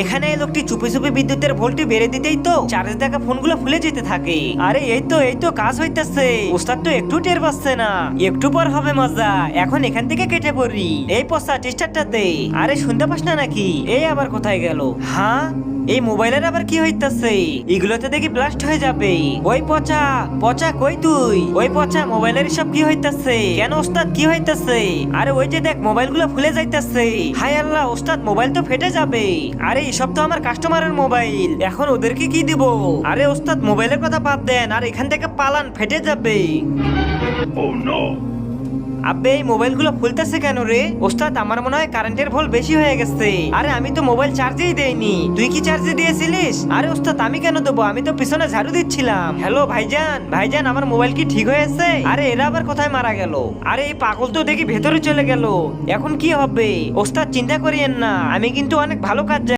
এখানে এই লোকটি চুপি চুপি বিদ্যুতের ভোল্টে বেড়ে দিতেই তো চার্জ থাকা ফোনগুলো ফুলে যেতে থাকে। আরে এই তো কাজ হইতাছে। ওস্তাদ তো একটু টের পাচ্ছে না। একটু পর হবে মজা। এখন এখান থেকে কেটে পড়ি। এই পচা টেস্টারটা দে। আরে শুনতে পাস না নাকি? এই আবার কোথায় গেল? হ্যাঁ, এই মোবাইলের আবার কি হইতাছে? এগুলোতে দেখি ব্লাস্ট হয়ে যাবে। ওই পচা পচা কই তুই? ওই পচা মোবাইলের সব কি হইতাছে? কেন ওস্তাদ কি হইতাছে? আরে ওই যে দেখ মোবাইলগুলো ফুলে যাইতাছে। হায় আল্লাহ ওস্তাদ মোবাইল তো ফেটে যাবে। আরে এসব তো আমার কাস্টমারের মোবাইল, এখন ওদেরকে কি দিব? আরে ওস্তাদ মোবাইলের কথা বাদ দেন, আর এখান থেকে পালান, ফেটে যাবে। আব্বে এই মোবাইলগুলো ফুলতেছে কেন রে? ওস্তাদ আমার মনে হয় কারেন্টের ভোল্ট বেশি হয়ে গেছে। আরে আমি তো মোবাইল চার্জেই দেইনি। তুই কি চার্জে দিয়েছিলিস? আরে ওস্তাদ আমি কেন দেবো? আমি তো পিছনে ঝাড়ু দিচ্ছিলাম। হ্যালো ভাইজান আমার মোবাইল কি ঠিক হয়েছে? আরে এরা আবার কোথায় মারা গেল? আরে এই পাগল তো দেখি ভেতরে চলে গেল। এখন কি হবে? ওস্তাদ চিন্তা করিয়েন না, আমি কিন্তু অনেক ভালো কাজ